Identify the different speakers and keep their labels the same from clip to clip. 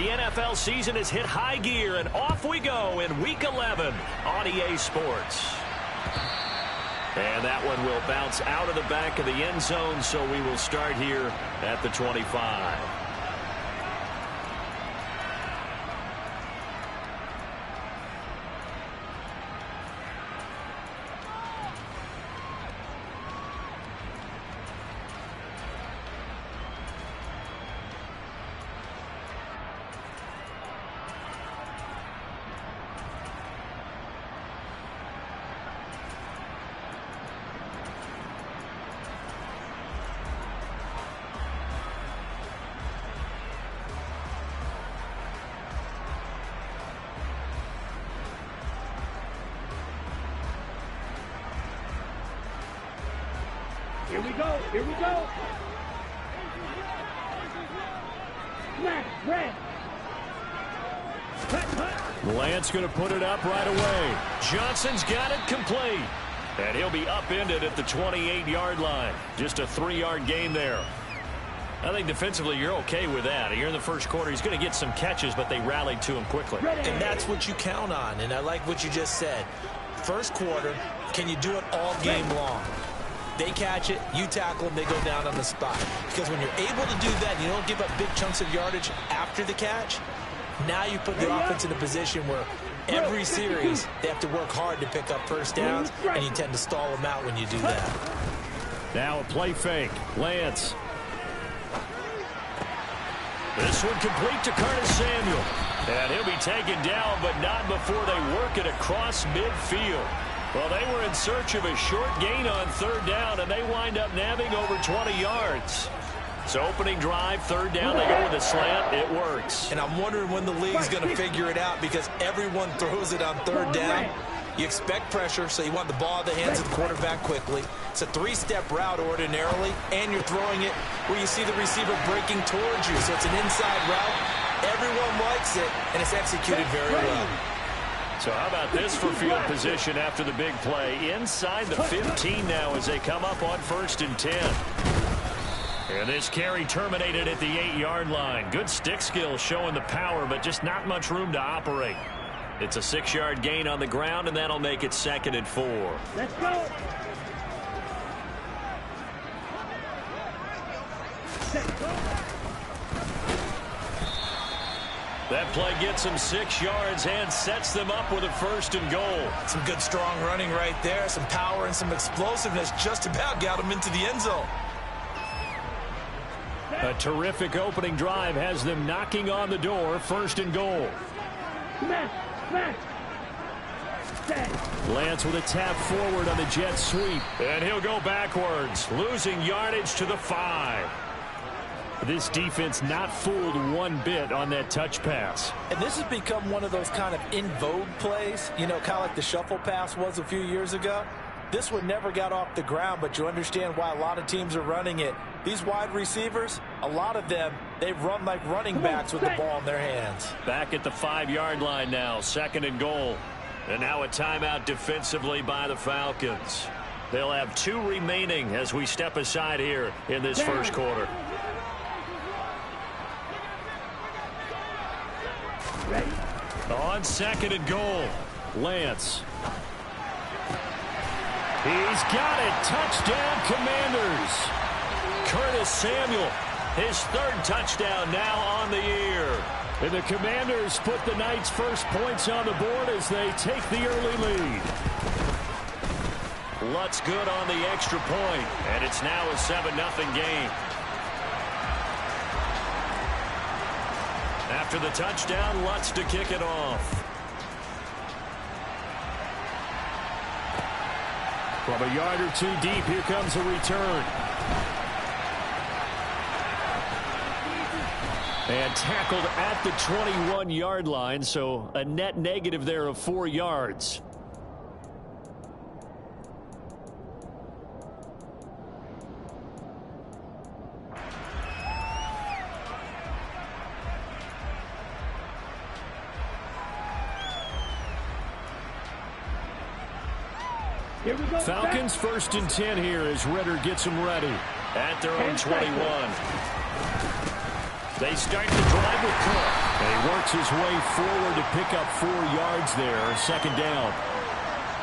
Speaker 1: The NFL season has hit high gear, and off we go in Week 11 on EA Sports. And that one will bounce out of the back of the end zone, so we will start here at the 25.
Speaker 2: Here we go. Here we go. Smash, red.
Speaker 1: Lance going to put it up right away. Johnson's got it complete. And he'll be upended at the 28-yard line. Just a 3-yard gain there. I think defensively you're okay with that. Here in the first quarter, he's going to get some catches, but they rallied to him quickly.
Speaker 3: And that's what you count on. And I like what you just said. First quarter, can you do it all game long? They catch it, you tackle them, they go down on the spot. Because when you're able to do that, and you don't give up big chunks of yardage after the catch, now you put the offense in a position where every series they have to work hard to pick up first downs, and you tend to stall them out when you do that.
Speaker 1: Now a play fake. Lance. This one complete to Curtis Samuel. And he'll be taken down, but not before they work it across midfield. Well, they were in search of a short gain on third down, and they wind up nabbing over 20 yards. So opening drive, third down, they go with a slant. It works.
Speaker 3: And I'm wondering when the league's going to figure it out, because everyone throws it on third down. You expect pressure, so you want the ball in the hands of the quarterback quickly. It's a 3-step route ordinarily, and you're throwing it where you see the receiver breaking towards you. So it's an inside route. Everyone likes it, and it's executed very well.
Speaker 1: So how about this for field position after the big play? Inside the 15 now as they come up on 1st and 10. And this carry terminated at the 8-yard line. Good stick skill showing the power, but just not much room to operate. It's a 6-yard gain on the ground, and that'll make it 2nd and 4.
Speaker 2: Let's go.
Speaker 1: That play gets them 6 yards and sets them up with a 1st and goal.
Speaker 3: Some good strong running right there. Some power and some explosiveness just about got them into the end zone.
Speaker 1: A terrific opening drive has them knocking on the door. 1st and goal.
Speaker 2: Smash, smash.
Speaker 1: Lance with a tap forward on the jet sweep. And he'll go backwards, losing yardage to the 5. This defense not fooled one bit on that touch pass.
Speaker 3: And this has become one of those kind of in vogue plays, you know, kind of like the shuffle pass was a few years ago. This one never got off the ground, but you understand why a lot of teams are running it. These wide receivers, a lot of them, they run like running backs with the ball in their hands.
Speaker 1: Back at the 5-yard line now, 2nd and goal. And now a timeout defensively by the Falcons. They'll have 2 remaining as we step aside here in this first quarter. On 2nd and goal, Lance. He's got it. Touchdown, Commanders. Curtis Samuel, his 3rd touchdown now on the year. And the Commanders put the Knights' first points on the board as they take the early lead. Lutz good on the extra point, and it's now a 7-0 game. After the touchdown, Lutz to kick it off. From a yard or 2 deep, here comes a return. And tackled at the 21-yard line, so a net negative there of 4 yards.
Speaker 2: Here we go.
Speaker 1: Falcons 1st and 10 here as Ritter gets them ready at their own 21. They start the drive with Cook. And he works his way forward to pick up 4 yards there. Second down.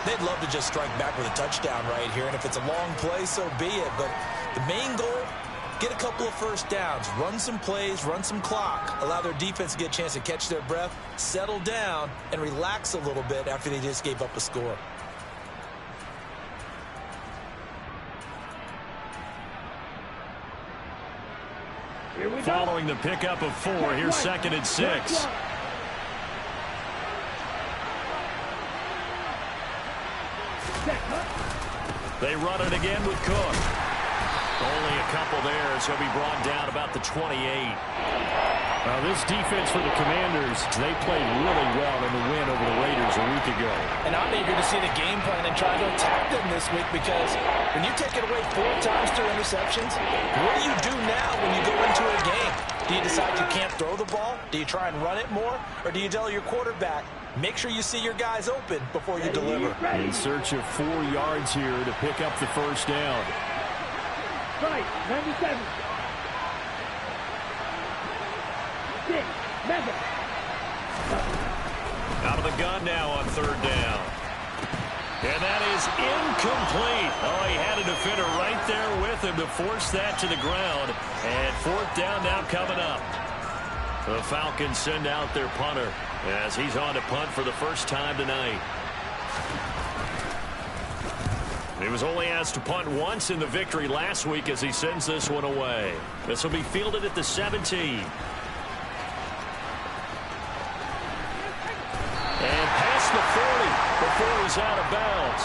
Speaker 3: They'd love to just strike back with a touchdown right here, and if it's a long play, so be it. But the main goal, get a couple of first downs, run some plays, run some clock, allow their defense to get a chance to catch their breath, settle down, and relax a little bit after they just gave up a score.
Speaker 2: Here we go.
Speaker 1: Following the pickup of 4, here's second and 6. They run it again with Cook. Only a couple there as he'll be brought down about the 28. Now this defense for the Commanders, they played really well in the win over the Raiders a week ago.
Speaker 3: And I'm eager to see the game plan and try to attack them this week, because when you take it away 4 times through interceptions, what do you do now when you go into a game? Do you decide you can't throw the ball? Do you try and run it more? Or do you tell your quarterback, make sure you see your guys open before you deliver?
Speaker 1: In search of 4 yards here to pick up the first down.
Speaker 2: Right, 97. 6, 7.
Speaker 1: Out of the gun now on third down. And that is incomplete. Oh, he had a defender right there with him to force that to the ground. And fourth down now coming up. The Falcons send out their punter as he's on to punt for the first time tonight. He was only asked to punt once in the victory last week as he sends this one away. This will be fielded at the 17. And past the 40 before he's out of bounds.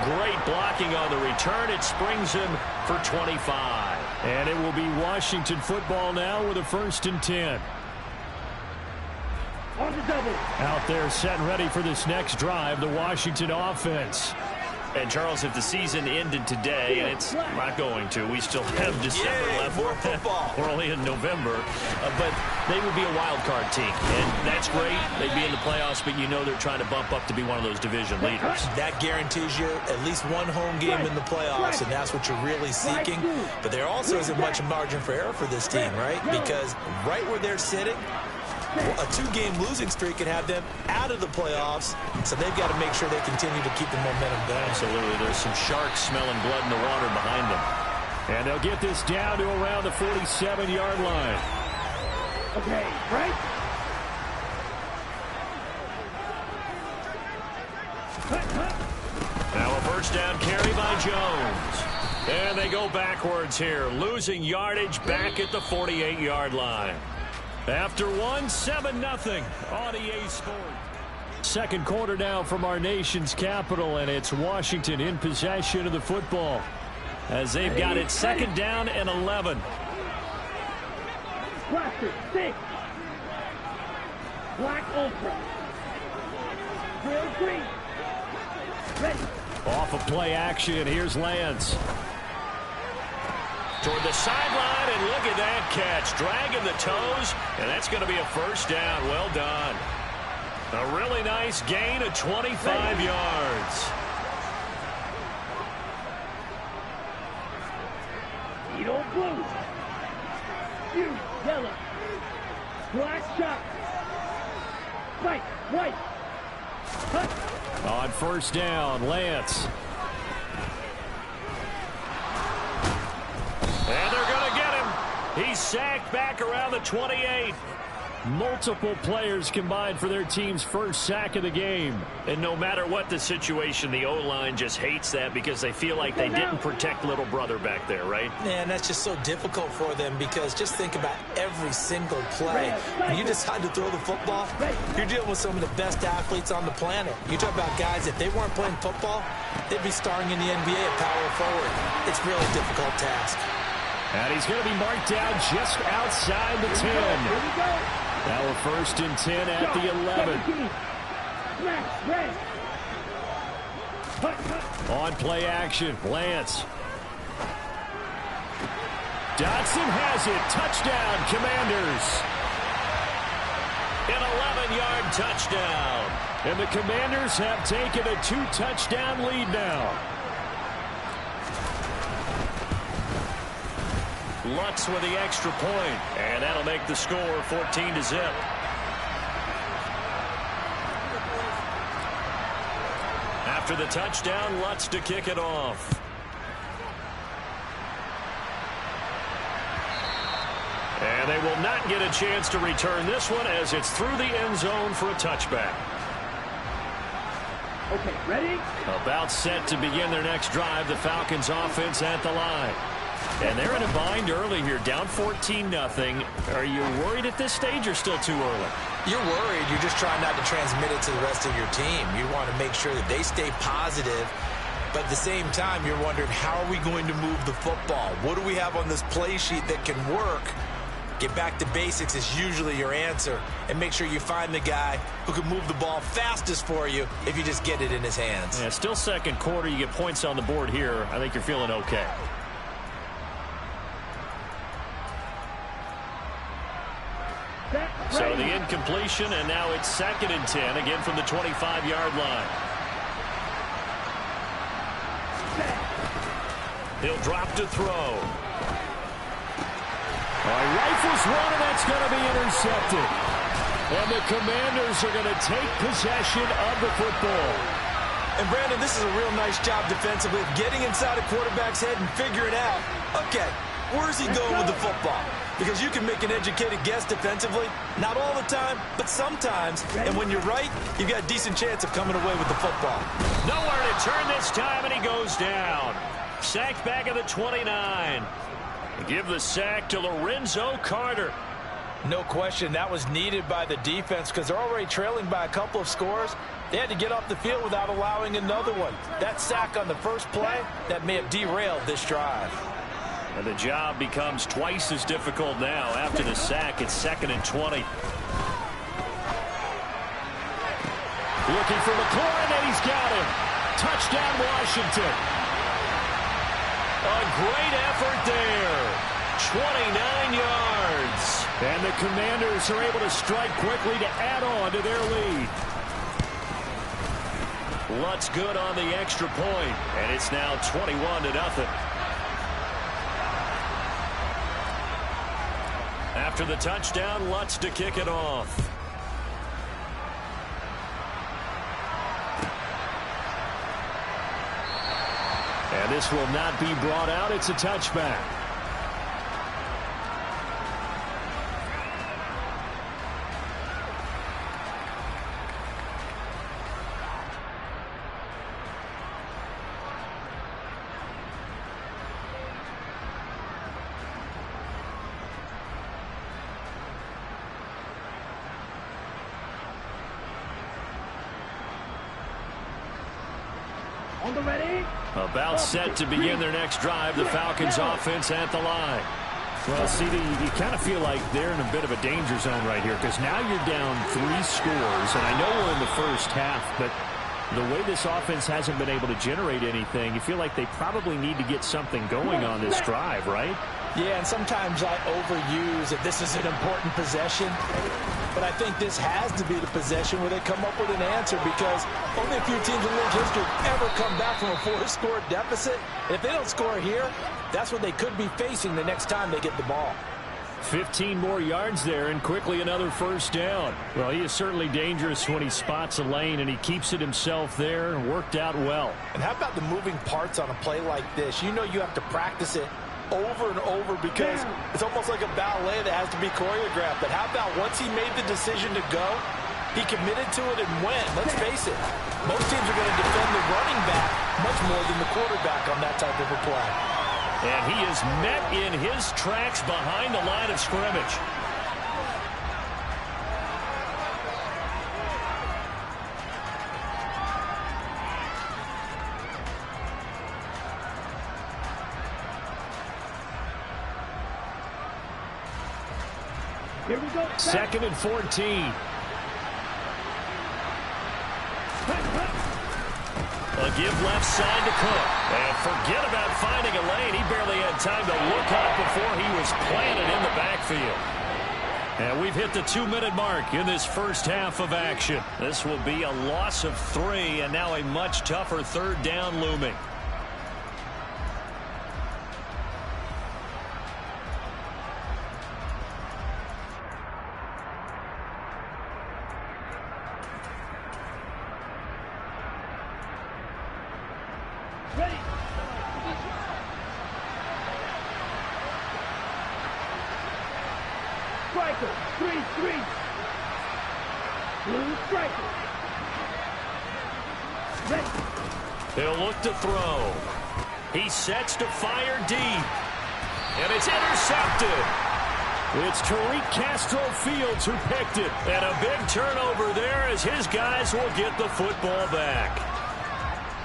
Speaker 1: Great blocking on the return. It springs him for 25. And it will be Washington football now with a 1st and 10.
Speaker 2: On the double.
Speaker 1: Out there set and ready for this next drive, the Washington offense. And, Charles, if the season ended today, and it's not going to, we still have December left.
Speaker 3: More football.
Speaker 1: We're only in November. But they would be a wild card team. And that's great. They'd be in the playoffs, but you know they're trying to bump up to be one of those division leaders.
Speaker 3: That guarantees you at least one home game in the playoffs, and that's what you're really seeking. But there also isn't much margin for error for this team, right? Because right where they're sitting, a 2-game losing streak could have them out of the playoffs, so they've got to make sure they continue to keep the momentum going.
Speaker 1: Absolutely. There's some sharks smelling blood in the water behind them. And they'll get this down to around the 47-yard line.
Speaker 2: Okay, right?
Speaker 1: Now a first down carry by Jones. And they go backwards here, losing yardage back at the 48-yard line. After 7-0 on EA Sports. Second quarter now from our nation's capital, and it's Washington in possession of the football as they've got it 2nd down and 11.
Speaker 2: Blaster, 6. Black Ultra. Drill 3. Ready.
Speaker 1: Off of play action, here's Lance. Toward the sideline, and look at that catch. Dragging the toes, and that's going to be a first down. Well done. A really nice gain of 25 yards.
Speaker 2: Edo blue. You yellow. Black shot. White, white. Cut.
Speaker 1: On first down, Lance. And they're going to get him. He's sacked back around the 28. Multiple players combined for their team's first sack of the game. And no matter what the situation, the O-line just hates that because they feel like they didn't protect little brother back there, right?
Speaker 3: Man, that's just so difficult for them because just think about every single play. When you decide to throw the football, you're dealing with some of the best athletes on the planet. You talk about guys, if they weren't playing football, they'd be starring in the NBA at power forward. It's really a difficult task.
Speaker 1: And he's going to be marked down just outside the 10.
Speaker 2: Here we go.
Speaker 1: Now we're 1st and 10 at the 11.
Speaker 2: Smash, red. Cut, cut.
Speaker 1: On play action, Lance. Dotson has it. Touchdown, Commanders. An 11-yard touchdown. And the Commanders have taken a 2-touchdown lead now. Lutz with the extra point, and that'll make the score 14-0. After the touchdown, Lutz to kick it off. And they will not get a chance to return this one as it's through the end zone for a touchback.
Speaker 2: Okay, ready?
Speaker 1: About set to begin their next drive, the Falcons offense at the line. And they're in a bind early here, down 14-0. Are you worried at this stage or still too early?
Speaker 3: You're worried. You're just trying not to transmit it to the rest of your team. You want to make sure that they stay positive. But at the same time, you're wondering, how are we going to move the football? What do we have on this play sheet that can work? Get back to basics is usually your answer. And make sure you find the guy who can move the ball fastest for you if you just get it in his hands.
Speaker 1: Yeah, still second quarter. You get points on the board here. I think you're feeling okay. So the incompletion, and now it's 2nd and 10, again from the 25-yard line. He'll drop to throw. Rifles one, and that's going to be intercepted. And the Commanders are going to take possession of the football.
Speaker 3: And, Brandon, this is a real nice job defensively of getting inside a quarterback's head and figuring out, okay, where's he going with the football? Because you can make an educated guess defensively, not all the time, but sometimes. And when you're right, you've got a decent chance of coming away with the football.
Speaker 1: Nowhere to turn this time, and he goes down. Sacked back at the 29. Give the sack to Lorenzo Carter.
Speaker 3: No question, that was needed by the defense because they're already trailing by a couple of scores. They had to get off the field without allowing another one. That sack on the first play, that may have derailed this drive.
Speaker 1: And the job becomes twice as difficult now. After the sack, it's 2nd and 20. Looking for McLaurin, and he's got him. Touchdown, Washington. A great effort there. 29 yards. And the Commanders are able to strike quickly to add on to their lead. Lutz good on the extra point, and it's now 21-0. After the touchdown, Lutz to kick it off. And this will not be brought out. It's a touchback.
Speaker 2: On the ready?
Speaker 1: About set to begin their next drive, the Falcons offense at the line. Well, CD, you kind of feel like they're in a bit of a danger zone right here because now you're down 3 scores, and I know we're in the first half, but the way this offense hasn't been able to generate anything, you feel like they probably need to get something going on this drive, right?
Speaker 3: Yeah, and sometimes I overuse that this is an important possession. But I think this has to be the possession where they come up with an answer because only a few teams in league history ever come back from a 4-score deficit. And if they don't score here, that's what they could be facing the next time they get the ball.
Speaker 1: 15 more yards there and quickly another first down. Well, he is certainly dangerous when he spots a lane and he keeps it himself there and worked out well.
Speaker 3: And how about the moving parts on a play like this? You know you have to practice it over and over because it's almost like a ballet that has to be choreographed. But how about once he made the decision to go, he committed to it and went. Let's face it, most teams are going to defend the running back much more than the quarterback on that type of a play.
Speaker 1: And he is met in his tracks behind the line of scrimmage.
Speaker 2: Here we go.
Speaker 1: 2nd and 14. A give left side to Cook. And forget about finding a lane. He barely had time to look up before he was planted in the backfield. And we've hit the 2-minute mark in this first half of action. This will be a loss of 3 and now a much tougher 3rd down looming.
Speaker 2: Ready. Striker. 3-3. Blue striker. Ready.
Speaker 1: He'll look to throw. He sets to fire deep. And it's intercepted. It's Tariq Castro Fields who picked it. And a big turnover there as his guys will get the football back.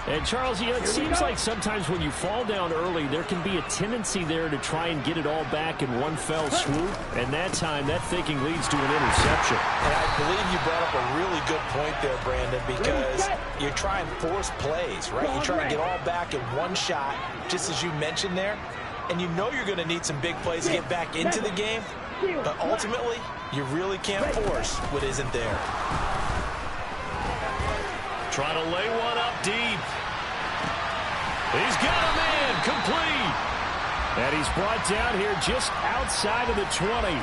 Speaker 4: And, Charles, you know, it seems like sometimes when you fall down early, there can be a tendency there to try and get it all back in one fell swoop. And that time, that thinking leads to an interception.
Speaker 3: And I believe you brought up a really good point there, Brandon, because you try and force plays, right? You try and get all back in one shot, just as you mentioned there. And you know you're going to need some big plays to get back into the game. But ultimately, you really can't force what isn't there.
Speaker 1: Trying to lay one up deep. He's got a man complete.
Speaker 4: And he's brought down here just outside of the 20.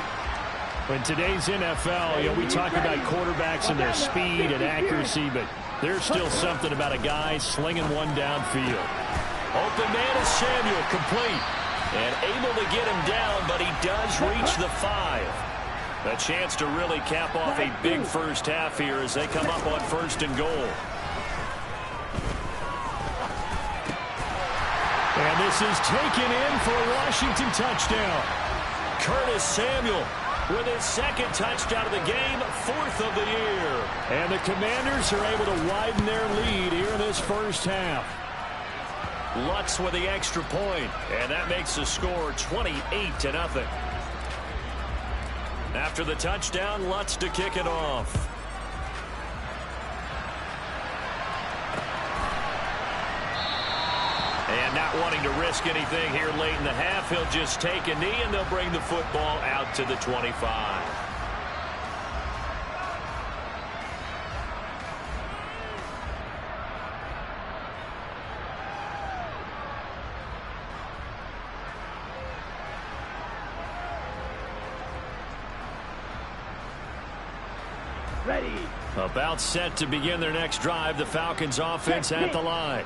Speaker 4: In today's NFL, you know, we talk about quarterbacks and their speed and accuracy, but there's still something about a guy slinging one downfield.
Speaker 1: Open man is Samuel, complete. And able to get him down, but he does reach the 5. A chance to really cap off a big first half here as they come up on 1st and goal.
Speaker 4: And this is taken in for a Washington touchdown.
Speaker 1: Curtis Samuel with his 2nd touchdown of the game, 4th of the year.
Speaker 4: And the Commanders are able to widen their lead here in this first half.
Speaker 1: Lutz with the extra point, and that makes the score 28-0. After the touchdown, Lutz to kick it off. And not wanting to risk anything here late in the half, he'll just take a knee, and they'll bring the football out to the 25.
Speaker 2: Ready.
Speaker 4: About set to begin their next drive, the Falcons offense at the line.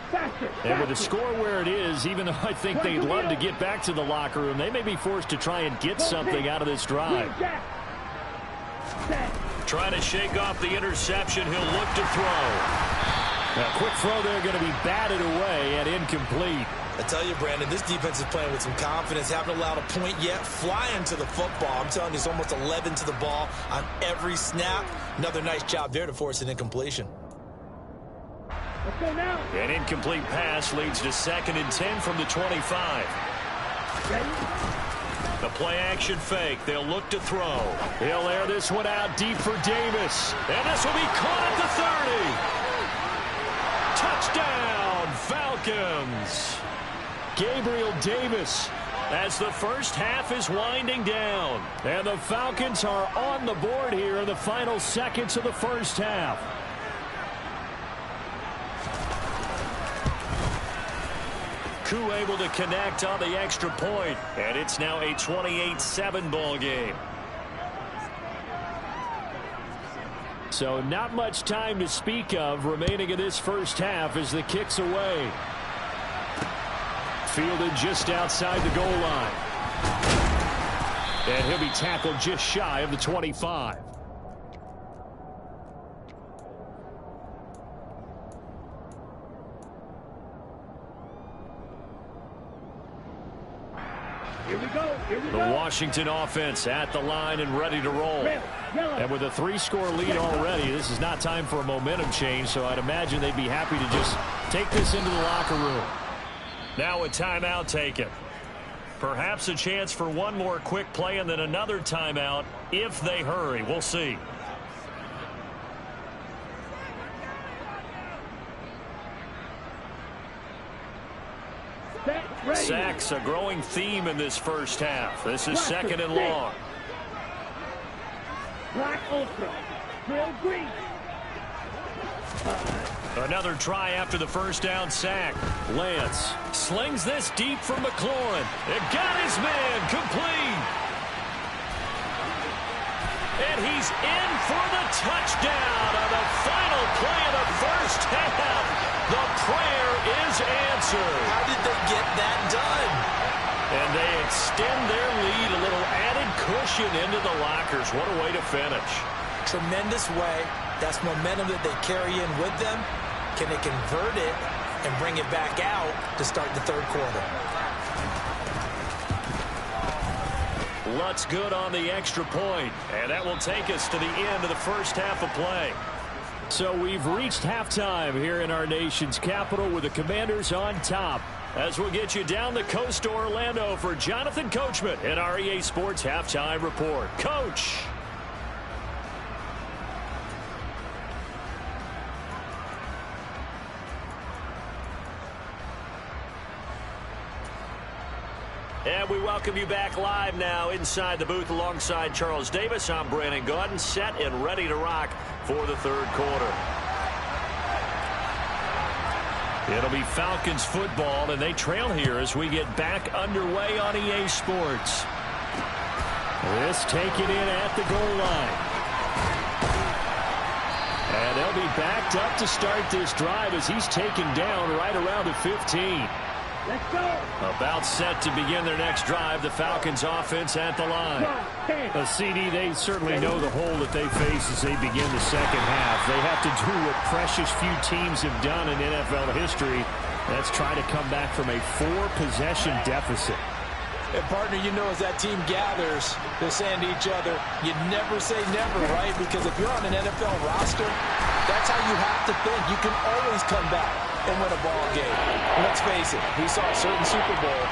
Speaker 4: And with the score where it is, even though I think they'd love to get back to the locker room, they may be forced to try and get something out of this drive.
Speaker 1: Trying to shake off the interception, he'll look to throw.
Speaker 4: A quick throw there going to be batted away and incomplete.
Speaker 3: I tell you, Brandon, this defense is playing with some confidence. Haven't allowed a point yet. Flying to the football. I'm telling you, it's almost 11 to the ball on every snap. Another nice job there to force an incompletion.
Speaker 2: Let's go now.
Speaker 1: An incomplete pass leads to 2nd and 10 from the 25.
Speaker 2: Ready.
Speaker 1: The play action fake. They'll look to throw.
Speaker 4: He'll air this one out deep for Davis.
Speaker 1: And this will be caught at the 30. Touchdown, Falcons.
Speaker 4: Gabriel Davis,
Speaker 1: as the first half is winding down.
Speaker 4: And the Falcons are on the board here in the final seconds of the first half.
Speaker 1: Koo able to connect on the extra point, and it's now a 28-7 ball game.
Speaker 4: So not much time to speak of remaining in this first half as the kick's away. Fielded just outside the goal line. And he'll be tackled just shy of the 25.
Speaker 2: Here we go. Here we
Speaker 4: The
Speaker 2: go.
Speaker 4: Washington offense at the line and ready to roll.
Speaker 2: Yellow.
Speaker 4: And with a 3-score lead already, this is not time for a momentum change, so I'd imagine they'd be happy to just take this into the locker room.
Speaker 1: Now a timeout taken. Perhaps a chance for one more quick play and then another timeout if they hurry. We'll see. Sacks, a growing theme in this first half. This is 2nd and long.
Speaker 2: Black Ultra. Real green.
Speaker 1: Another try after the first down sack. Lance slings this deep for McLaurin. It got his man complete. And he's in for the touchdown on the final play of the first half. The prayer is
Speaker 3: answered. How did they get that done?
Speaker 1: And they extend their lead, a little added cushion into the lockers. What a way to finish.
Speaker 3: Tremendous way. That's momentum that they carry in with them. Can they convert it and bring it back out to start the third quarter?
Speaker 1: Lutz good on the extra point, and that will take us to the end of the first half of play.
Speaker 4: So we've reached halftime here in our nation's capital with the Commanders on top. As we'll get you down the coast to Orlando for Jonathan Coachman in our EA Sports Halftime Report. Coach. And we welcome you back live now inside the booth alongside Charles Davis. I'm Brandon Gaudin, set and ready to rock for the third quarter. It'll be Falcons football, and they trail here as we get back underway on EA Sports. This taken in at the goal line. And they'll be backed up to start this drive as he's taken down right around the 15.
Speaker 2: Let's go.
Speaker 4: About set to begin their next drive, the Falcons offense at the line. A CD, they certainly know the hole that they face as they begin the second half. They have to do what precious few teams have done in NFL history. That's try to come back from a 4-possession deficit.
Speaker 3: And, partner, you know, as that team gathers, they're saying to each other, you never say never, right? Because if you're on an NFL roster, that's how you have to think. You can always come back and win a ball game. Let's face it, we saw a certain Super Bowl,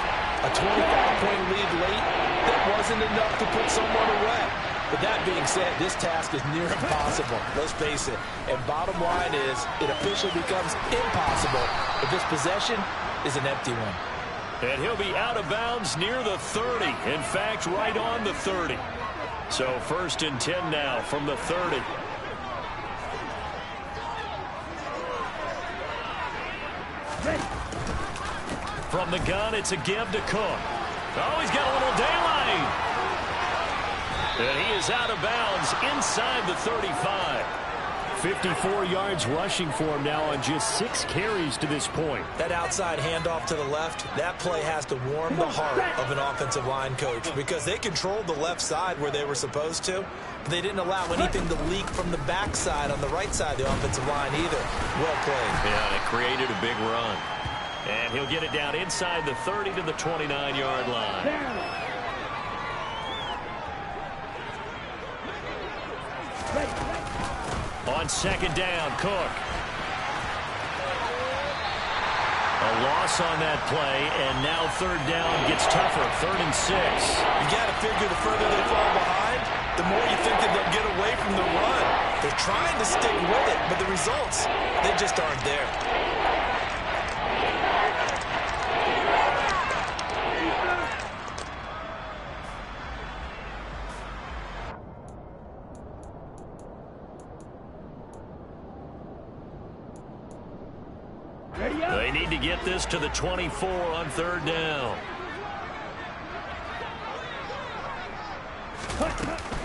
Speaker 3: a 25-point lead late, that wasn't enough to put someone away. But that being said, this task is near impossible. Let's face it. And bottom line is, it officially becomes impossible if this possession is an empty one.
Speaker 4: And he'll be out of bounds near the 30. In fact, right on the 30. So 1st and 10 now from the 30. From the gun, it's a give to Cook. Oh, he's got a little daylight. And he is out of bounds inside the 35. 54 yards rushing for him now on just 6 carries to this point.
Speaker 3: That outside handoff to the left, that play has to warm the heart of an offensive line coach because they controlled the left side where they were supposed to, but they didn't allow anything to leak from the backside on the right side of the offensive line either. Well played.
Speaker 1: Yeah, and it created a big run. And he'll get it down inside the 30 to the 29-yard line. On 2nd down, Cook. A loss on that play, and now 3rd down gets tougher. 3rd and 6.
Speaker 3: You got to figure the further they fall behind, the more you think that they'll get away from the run. They're trying to stick with it, but the results, they just aren't there.
Speaker 1: They need to get this to the 24 on 3rd down.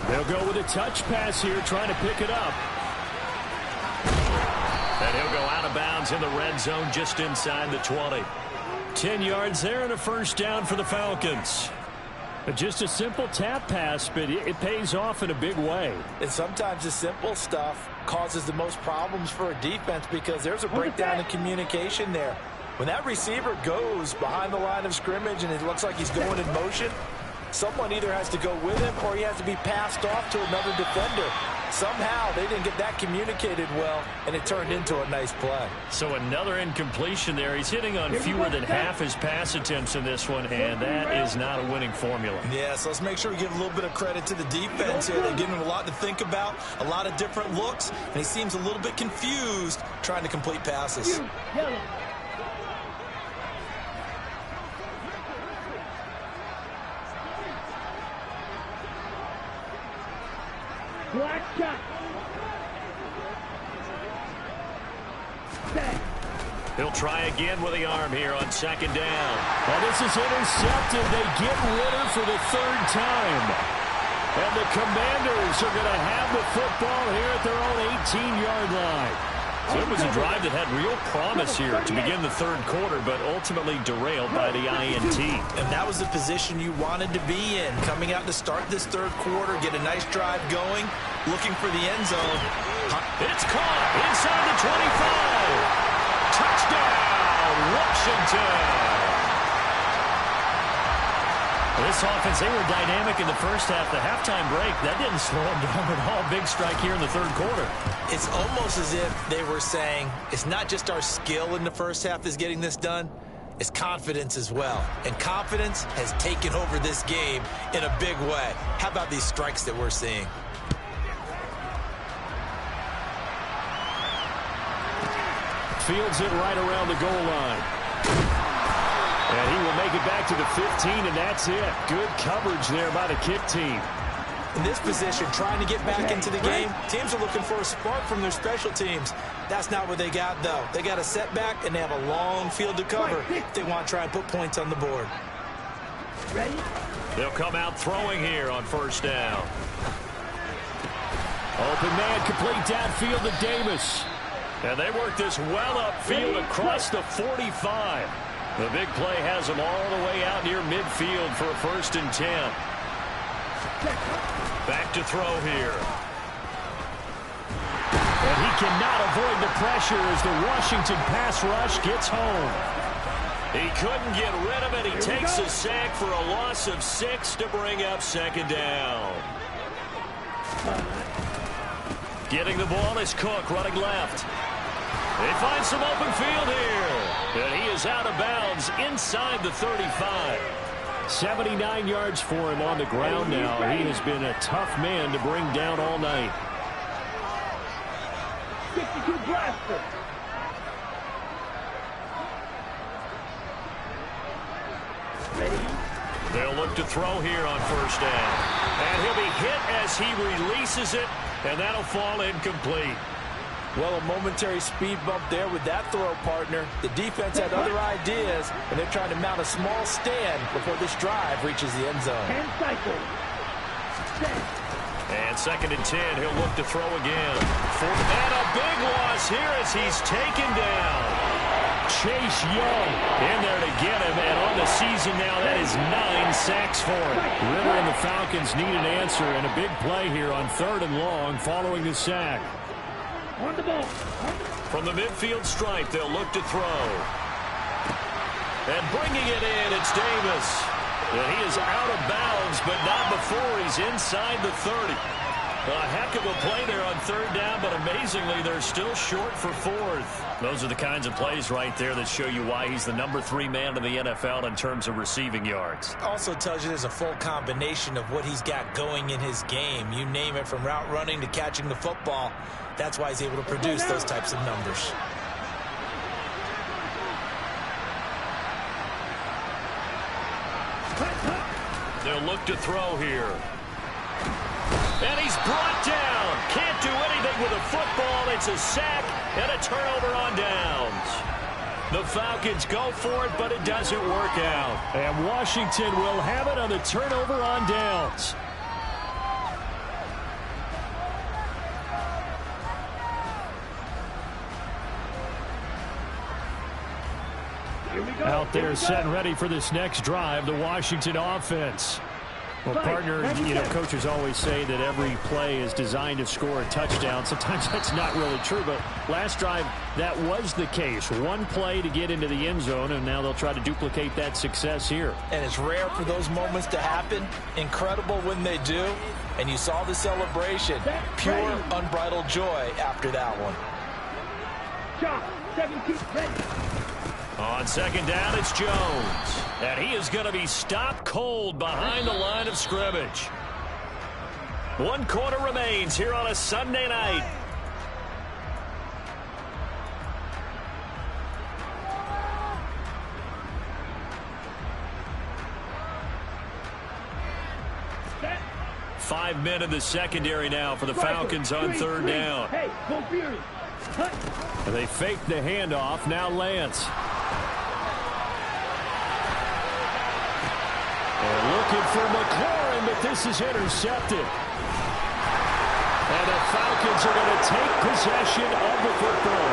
Speaker 4: They'll go with a touch pass here, trying to pick it up.
Speaker 1: And he'll go out of bounds in the red zone just inside the 20.
Speaker 4: 10 yards there and a 1st down for the Falcons. Just a simple tap pass, but it pays off in a big way.
Speaker 3: And sometimes the simple stuff causes the most problems for a defense because there's a breakdown in communication there. When that receiver goes behind the line of scrimmage and it looks like he's going in motion, someone either has to go with him or he has to be passed off to another defender. Somehow they didn't get that communicated well, and it turned into a nice play.
Speaker 1: So another incompletion there. He's hitting on fewer than half his pass attempts in this one, and that is not a winning formula.
Speaker 3: Yeah, so let's make sure we give a little bit of credit to the defense here. They're giving him a lot to think about, a lot of different looks, and he seems a little bit confused trying to complete passes.
Speaker 2: Black shot.
Speaker 1: He'll try again with the arm here on 2nd down.
Speaker 4: Well, this is intercepted. They get Ritter for the 3rd time. And the Commanders are going to have the football here at their own 18-yard line.
Speaker 1: So it was a drive that had real promise here to begin the third quarter, but ultimately derailed by the INT.
Speaker 3: And that was the position you wanted to be in. Coming out to start this third quarter, get a nice drive going, looking for the end zone.
Speaker 1: It's caught inside the 25. Touchdown, Washington. This offense, they were dynamic in the first half. The halftime break, that didn't slow them down at all. Big strike here in the third quarter.
Speaker 3: It's almost as if they were saying, it's not just our skill in the first half that's getting this done, it's confidence as well. And confidence has taken over this game in a big way. How about these strikes that we're seeing?
Speaker 4: Fields it right around the goal line. And he will make it back to the 15, and that's it. Good coverage there by the kick team.
Speaker 3: In this position, trying to get back into the game, teams are looking for a spark from their special teams. That's not what they got, though. They got a setback, and they have a long field to cover if they want to try and put points on the board.
Speaker 2: Ready?
Speaker 1: They'll come out throwing here on first down.
Speaker 4: Open man, complete downfield to Davis.
Speaker 1: And they work this well upfield across the 45. The big play has them all the way out near midfield for a 1st and 10. Back to throw here.
Speaker 4: And he cannot avoid the pressure as the Washington pass rush gets home.
Speaker 1: He couldn't get rid of it. He takes a sack for a loss of 6 to bring up 2nd down. Getting the ball is Cook running left. They find some open field here. And he is out of bounds inside the 35.
Speaker 4: 79 yards for him on the ground now. He has been a tough man to bring down all night.
Speaker 2: 62 blaster. Ready?
Speaker 1: They'll look to throw here on first down. And he'll be hit as he releases it, and that'll fall incomplete.
Speaker 3: Well, a momentary speed bump there with that throw, partner. The defense had other ideas, and they're trying to mount a small stand before this drive reaches the end zone.
Speaker 2: 10 cycles.
Speaker 1: And 2nd and 10, he'll look to throw again. And a big loss here as he's taken down.
Speaker 4: Chase Young
Speaker 1: In there to get him, and on the season now, that is 9 sacks for him.
Speaker 4: Ritter and the Falcons need an answer, and a big play here on 3rd and long following the sack.
Speaker 2: On the ball.
Speaker 1: From the midfield stripe, they'll look to throw. And bringing it in, it's Davis. And he is out of bounds, but not before he's inside the 30. A heck of a play there on 3rd down, but amazingly, they're still short for 4th. Those are the kinds of plays right there that show you why he's the #3 man in the NFL in terms of receiving yards.
Speaker 3: Also tells you there's a full combination of what he's got going in his game. You name it, from route running to catching the football. That's why he's able to produce those types of numbers.
Speaker 1: They'll look to throw here. And he's brought down. Can't do anything with a football. It's a sack and a turnover on downs. The Falcons go for it, but it doesn't work out.
Speaker 4: And Washington will have it on the turnover on downs. Out there set and ready for this next drive, the Washington offense. Well, partner, coaches always say that every play is designed to score a touchdown. Sometimes that's not really true, but last drive, that was the case. One play to get into the end zone, and now they'll try to duplicate that success here.
Speaker 3: And it's rare for those moments to happen. Incredible when they do. And you saw the celebration. Pure, unbridled joy after that one.
Speaker 2: Shot. 17. Ready.
Speaker 1: On 2nd down, it's Jones. And he is going to be stopped cold behind the line of scrimmage. 1 quarter remains here on a Sunday night.
Speaker 2: Set.
Speaker 1: 5 men in the secondary now for the Falcons on 3rd down.
Speaker 2: Hey, go Fury. Cut.
Speaker 4: And they fake the handoff. Now Lance. And looking for McLaurin, but this is intercepted. And the Falcons are going to take possession of the football.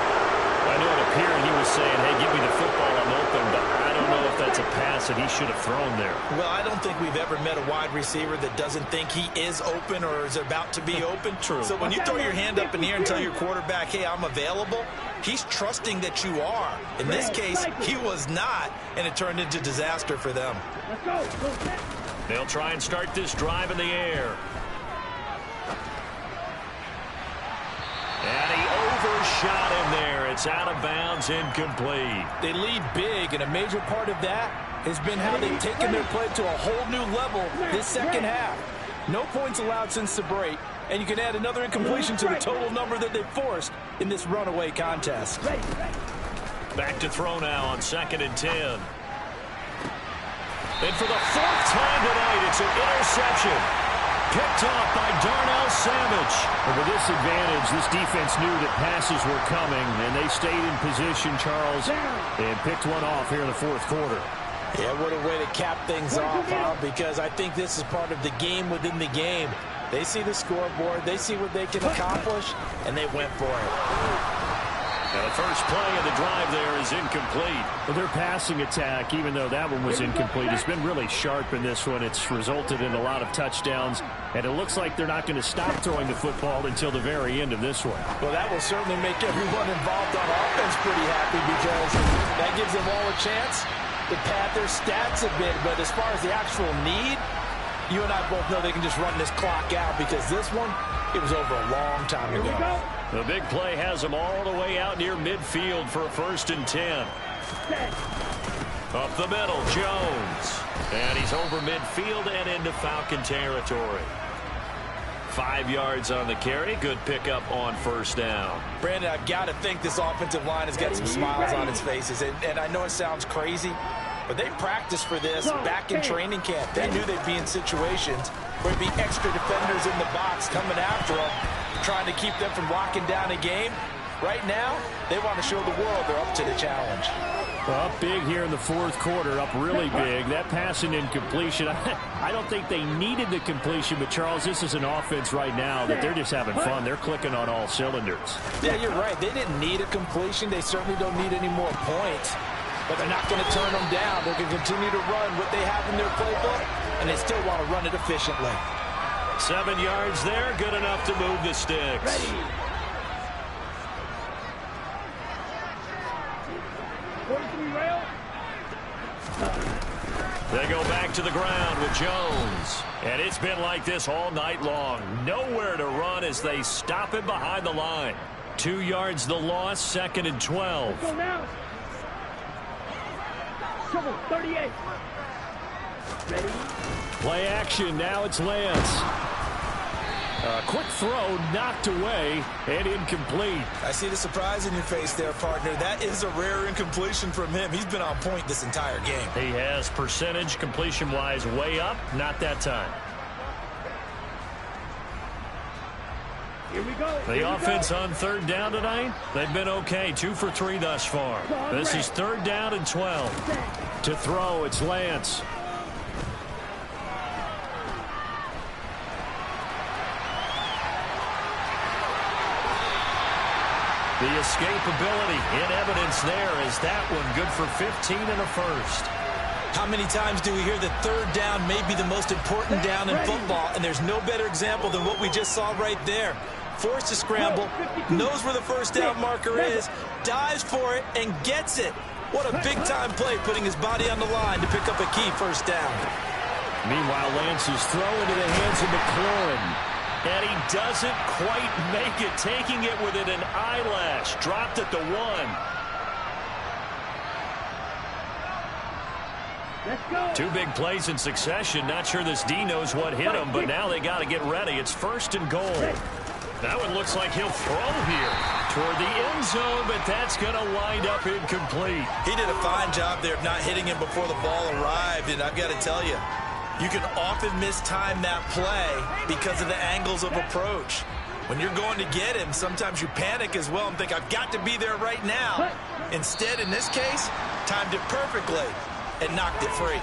Speaker 4: I know it appeared he was saying, hey, give me the football, I'm open, but I don't know if that's a pass that he should have thrown there.
Speaker 3: Well, I don't think we've ever met a wide receiver that doesn't think he is open or is about to be open.
Speaker 4: True.
Speaker 3: So when you throw your hand up in the air and tell your quarterback, hey, I'm available, he's trusting that you are. In this case, he was not, and it turned into disaster for them.
Speaker 2: Let's go.
Speaker 1: They'll try and start this drive in the air. And he overshot him there. It's out of bounds, incomplete.
Speaker 5: They lead big, and a major part of that has been how they've taken their play to a whole new level this second half. No points allowed since the break, and you can add another incompletion to the total number that they've forced in this runaway contest.
Speaker 1: Back to throw now on 2nd and 10. And for the 4th time tonight, it's an interception. Picked off by Darnell Savage.
Speaker 4: And with this advantage, this defense knew that passes were coming, and they stayed in position, Charles, and picked one off here in the 4th quarter.
Speaker 3: Yeah, what a way to cap things off, huh? Because I think this is part of the game within the game. They see the scoreboard, they see what they can accomplish, and they went for it.
Speaker 1: Now the first play of the drive there is incomplete.
Speaker 4: Well, their passing attack, even though that one was incomplete, has been really sharp in this one. It's resulted in a lot of touchdowns, and it looks like they're not going to stop throwing the football until the very end of this one.
Speaker 5: Well, that will certainly make everyone involved on offense pretty happy because that gives them all a chance to pad their stats a bit. But as far as the actual need, you and I both know they can just run this clock out because this one, it was over a long time ago.
Speaker 1: The big play has them all the way out near midfield for a 1st and 10. Up the middle, Jones. And he's over midfield and into Falcon territory. 5 yards on the carry. Good pickup on 1st down.
Speaker 3: Brandon, I've got to think this offensive line has got some smiles on its faces. And I know it sounds crazy, but they practiced for this back in training camp. They knew they'd be in situations where there'd be extra defenders in the box coming after them, trying to keep them from locking down a game. Right now, they want to show the world they're up to the challenge.
Speaker 4: Well, up big here in the 4th quarter, up really big. That pass and incompletion, I don't think they needed the completion, but Charles, this is an offense right now that they're just having fun. They're clicking on all cylinders.
Speaker 5: Yeah, you're right. They didn't need a completion. They certainly don't need any more points, but they're not going to turn them down. They're going to continue to run what they have in their playbook, and they still want to run it efficiently.
Speaker 1: 7 yards there, good enough to move the sticks. They go back to the ground with Jones. And it's been like this all night long. Nowhere to run as they stop it behind the line. 2 yards the loss, 2nd and 12.
Speaker 2: Go now. Trouble, 38. Ready?
Speaker 4: Play action, now it's Lance. A quick throw knocked away and incomplete.
Speaker 3: I see the surprise in your face there, partner. That is a rare incompletion from him. He's been on point this entire game.
Speaker 1: He has percentage completion-wise way up, not that time.
Speaker 2: Here we go.
Speaker 1: The offense on 3rd down tonight, they've been okay. 2 for 3 thus far. This is 3rd down and 12.
Speaker 4: To throw, it's Lance.
Speaker 1: The escapability in evidence there is that one good for 15 and a 1st.
Speaker 3: How many times do we hear that 3rd down may be the most important down in football, and there's no better example than what we just saw right there. Forced to scramble, knows where the 1st down marker is, dives for it, and gets it. What a big-time play, putting his body on the line to pick up a key 1st down.
Speaker 4: Meanwhile, Lance's throw into the hands of McLaurin.
Speaker 1: And he doesn't quite make it, taking it within an eyelash. Dropped at the 1.
Speaker 2: Let's go.
Speaker 1: 2 big plays in succession. Not sure this D knows what hit him, but now they got to get ready. It's 1st and goal. That one looks like he'll throw here toward the end zone, but that's going to wind up incomplete.
Speaker 3: He did a fine job there of not hitting him before the ball arrived, and I've got to tell you, you can often mistime that play because of the angles of approach. When you're going to get him, sometimes you panic as well and think, I've got to be there right now. Instead, in this case, timed it perfectly and knocked it free.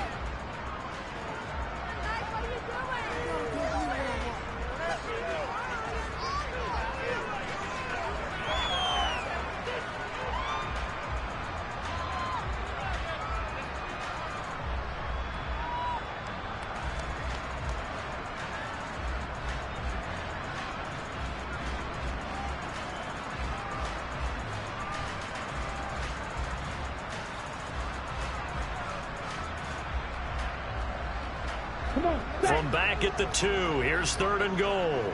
Speaker 2: Come on.
Speaker 1: From back at the 2, here's 3rd and goal.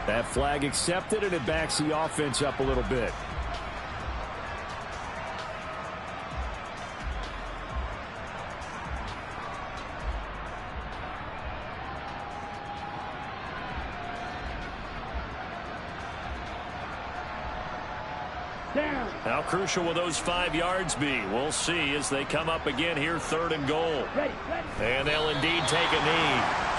Speaker 4: That flag accepted, and it backs the offense up a little bit.
Speaker 2: Down.
Speaker 1: How crucial will those 5 yards be? We'll see as they come up again here, 3rd and goal.
Speaker 2: Ready.
Speaker 1: And they'll indeed take a knee.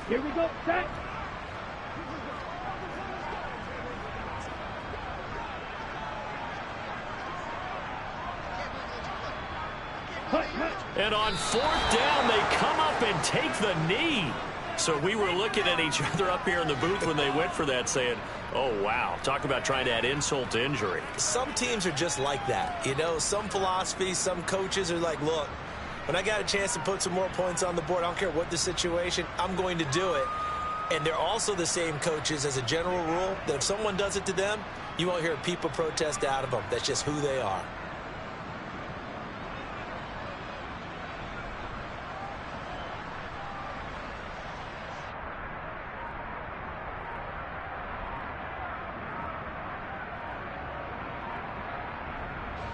Speaker 2: Here we go. Set.
Speaker 1: And on 4th down, they come up and take the knee. So we were looking at each other up here in the booth when they went for that saying, oh, wow, talk about trying to add insult to injury.
Speaker 3: Some teams are just like that. You know, some philosophies, some coaches are like, look, when I got a chance to put some more points on the board, I don't care what the situation, I'm going to do it. And they're also the same coaches as a general rule that if someone does it to them, you won't hear people protest out of them. That's just who they are.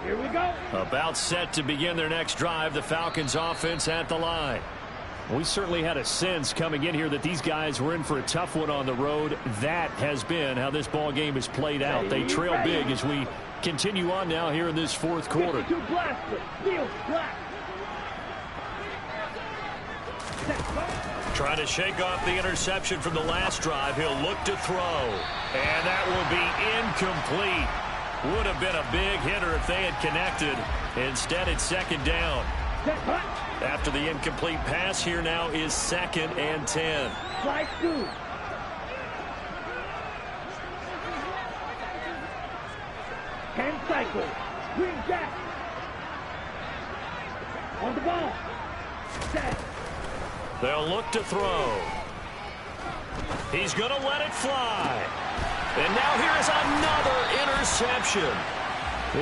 Speaker 2: Here we go.
Speaker 1: About set to begin their next drive, the Falcons offense at the line.
Speaker 4: We certainly had a sense coming in here that these guys were in for a tough one on the road. That has been how this ball game has played out. They trail big as we continue on now here in this 4th quarter.
Speaker 2: 52 blaster. Steel black.
Speaker 1: Trying to shake off the interception from the last drive. He'll look to throw. And that will be incomplete. Would have been a big hitter if they had connected. Instead, it's 2nd down. After the incomplete pass, here now is 2nd and 10.
Speaker 2: Slide through. Hand cycle. Green jack. On the ball. Set.
Speaker 1: They'll look to throw. He's going to let it fly. And now here is another interception.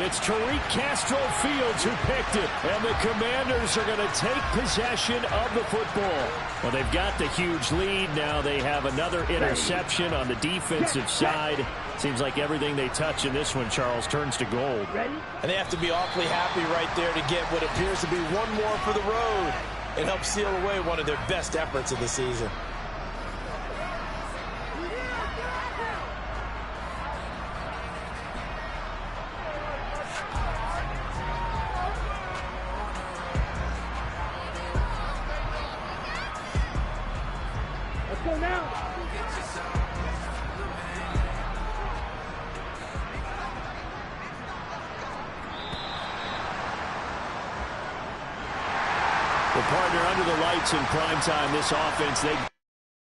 Speaker 4: It's Tariq Castro Fields who picked it, and the Commanders are going to take possession of the football. Well, they've got the huge lead. Now they have another interception on the defensive side. Seems like everything they touch in this one, Charles, turns to gold.
Speaker 2: Ready?
Speaker 5: And they have to be awfully happy right there to get what appears to be one more for the road. It helps seal away one of their best efforts of the season.
Speaker 2: Let's go now.
Speaker 4: The partner under the lights in prime time, this offense, they